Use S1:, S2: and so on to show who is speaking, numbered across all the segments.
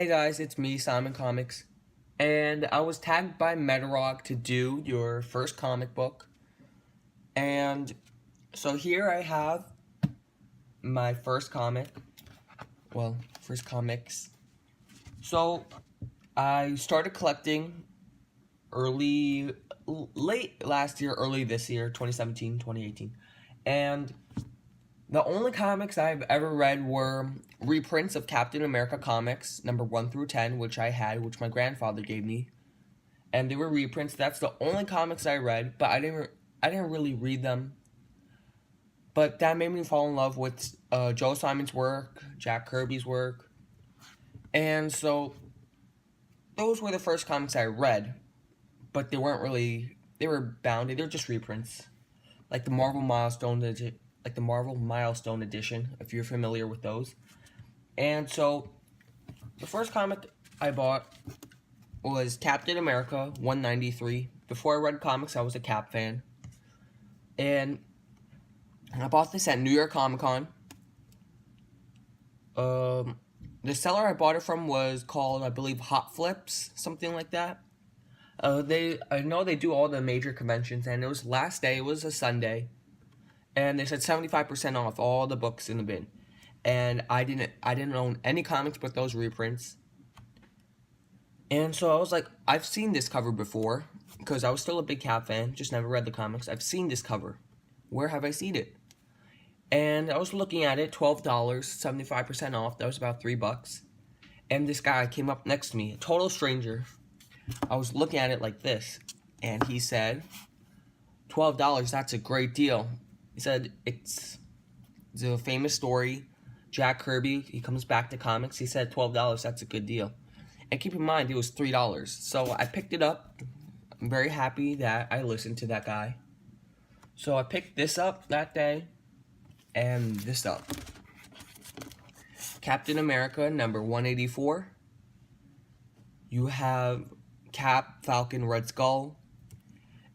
S1: Hey guys, it's me, Simon Comics, and I was tagged by Metarog to do your first comic book, and so here I have my first comic, first comics. So I started collecting late last year, early this year, 2017, 2018, and the only comics I've ever read were reprints of Captain America comics, number 1 through 10, which which my grandfather gave me. And they were reprints. That's the only comics I read, but I didn't really read them. But that made me fall in love with Joe Simon's work, Jack Kirby's work. And so those were the first comics I read, but they were bounded. They were just reprints. Like the Marvel Milestone edition, if you're familiar with those. And so the first comic I bought was Captain America 193. Before I read comics, I was a Cap fan. And I bought this at New York Comic Con. The seller I bought it from was called, I believe, Hot Flips, something like that. I know they do all the major conventions, and it was last day, it was a Sunday, and they said 75% off all the books in the bin. And I didn't own any comics but those reprints. And so I was like, I've seen this cover before, because I was still a big Cap fan, just never read the comics. I've seen this cover. Where have I seen it? And I was looking at it, $12, 75% off. That was about $3. And this guy came up next to me, a total stranger. I was looking at it like this, and he said, $12, that's a great deal. He said, it's a famous story. Jack Kirby, he comes back to comics. He said $12, that's a good deal. And keep in mind, it was $3. So I picked it up. I'm very happy that I listened to that guy. So I picked this up that day, and this up. Captain America, number 184. You have Cap, Falcon, Red Skull.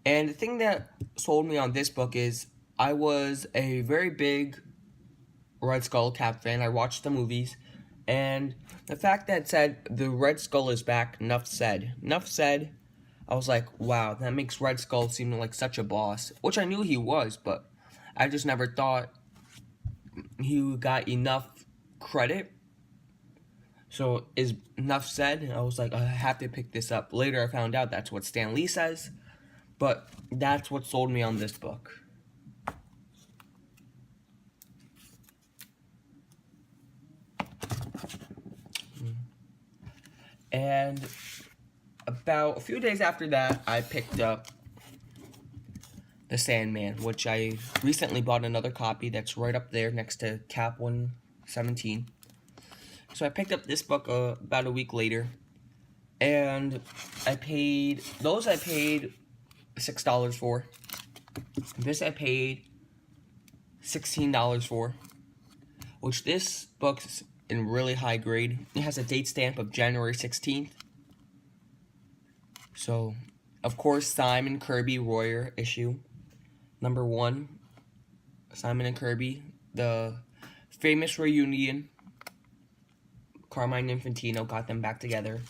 S1: And the thing that sold me on this book is I was a very big Red Skull Cap fan. I watched the movies. And the fact that it said the Red Skull is back, enough said. Enough said. I was like, wow, that makes Red Skull seem like such a boss. Which I knew he was, but I just never thought he got enough credit. So is enough said. I was like, I have to pick this up. Later I found out that's what Stan Lee says. But that's what sold me on this book. And about a few days after that, I picked up The Sandman, which I recently bought another copy that's right up there next to Cap 117. So I picked up this book about a week later, and I paid $6 for. This I paid $16 for, which this book's in really high grade. It has a date stamp of January 16th. So, of course, Simon Kirby Royer issue. Number 1, Simon and Kirby, the famous reunion. Carmine Infantino got them back together.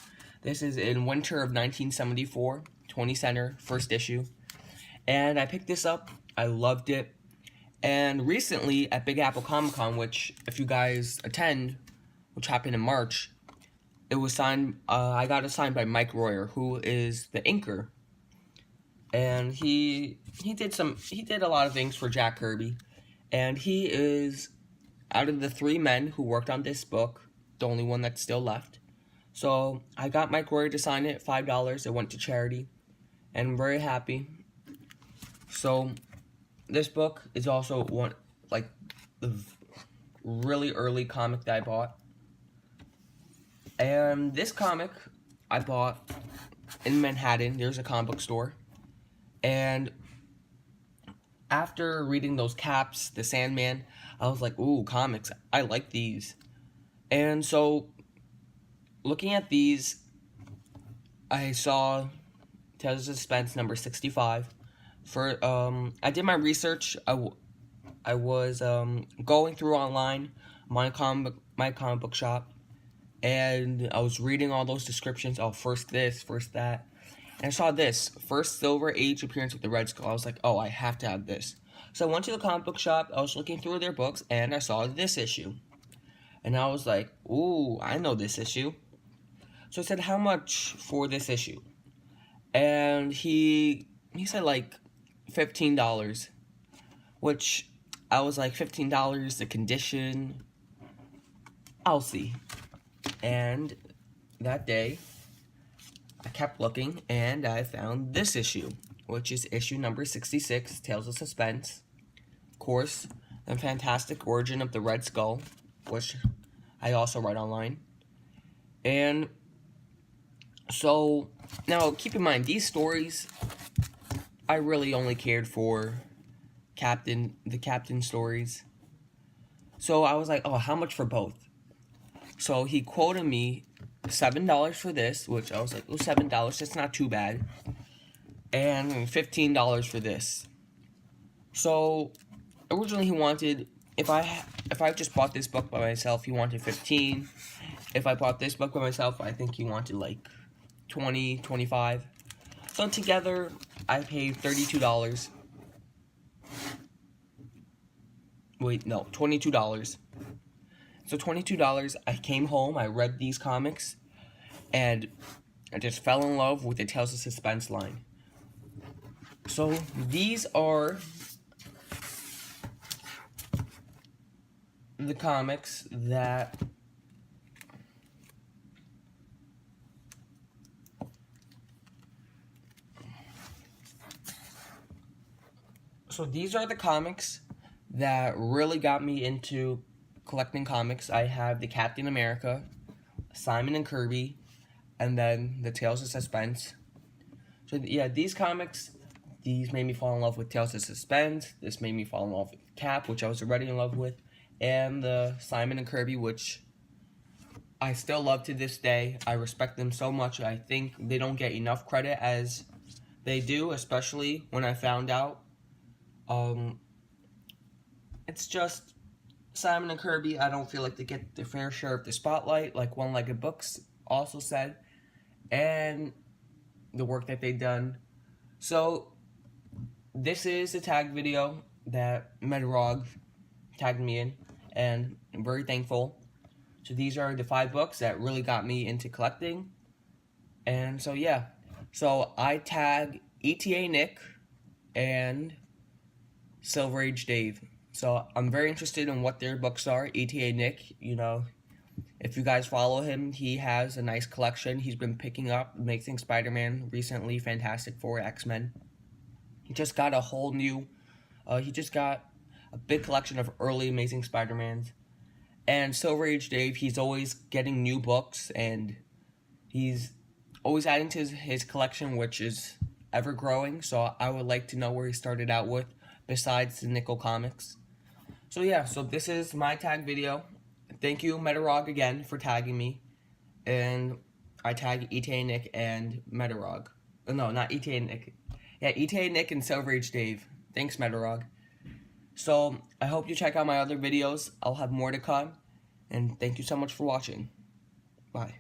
S1: This is in winter of 1974, 20 center, first issue. And I picked this up. I loved it. And recently at Big Apple Comic Con, which if you guys attend, which happened in March, it was signed. I got it signed by Mike Royer, who is the inker, and he did a lot of things for Jack Kirby, and he is, out of the 3 men who worked on this book, the only one that's still left. So I got Mike Royer to sign it, $5. It went to charity, and I'm very happy. So this book is also the really early comic that I bought. And this comic I bought in Manhattan. There's a comic book store. And after reading those Caps, The Sandman, I was like, ooh, comics. I like these. And so, looking at these, I saw Tales of Suspense number 65. I did my research. I was going through online, my comic book shop, and I was reading all those descriptions. Oh, first this, first that. And I saw this, first Silver Age appearance with the Red Skull. I was like, oh, I have to have this. So I went to the comic book shop, I was looking through their books, and I saw this issue. And I was like, ooh, I know this issue. So I said, how much for this issue? And he said like $15, which I was like, $15, the condition, I'll see. And that day, I kept looking, and I found this issue, which is issue number 66, Tales of Suspense. Of course, the fantastic origin of the Red Skull, which I also read online. And so, now keep in mind, these stories, I really only cared for the Captain stories. So I was like, oh, how much for both? So he quoted me $7 for this, which I was like, oh, $7, that's not too bad. And $15 for this. So originally he wanted, if I just bought this book by myself, he wanted $15. If I bought this book by myself, I think he wanted like $20, $25. So together, I paid $32. Wait, no, $22. So $22, I came home, I read these comics, and I just fell in love with the Tales of Suspense line. So these are the comics that really got me into collecting comics. I have the Captain America, Simon and Kirby, and then the Tales of Suspense. So yeah, these comics, these made me fall in love with Tales of Suspense. This made me fall in love with Cap, which I was already in love with, and the Simon and Kirby, which I still love to this day. I respect them so much. I think they don't get enough credit as they do, especially when I found out. It's just Simon and Kirby, I don't feel like they get their fair share of the spotlight, like One-Legged Books also said, and the work that they've done. So, this is a tag video that Metarog tagged me in, and I'm very thankful. So these are the 5 books that really got me into collecting, and so yeah. So I tag ETA Nick and Silver Age Dave. So I'm very interested in what their books are. ETA Nick, you know, if you guys follow him, he has a nice collection. He's been picking up Amazing Spider-Man recently, Fantastic Four, X-Men. He just got a whole new, he just got a big collection of early Amazing Spider-Mans. And Silver Age Dave, he's always getting new books, and he's always adding to his collection, which is ever growing. So I would like to know where he started out with, besides the Nickel Comics. So yeah, so this is my tag video. Thank you, Metarog, again, for tagging me. And I tag ETA Nick and Metarog. No, not ETA Nick. Yeah, ETA Nick and Silver Age Dave. Thanks, Metarog. So, I hope you check out my other videos. I'll have more to come. And thank you so much for watching. Bye.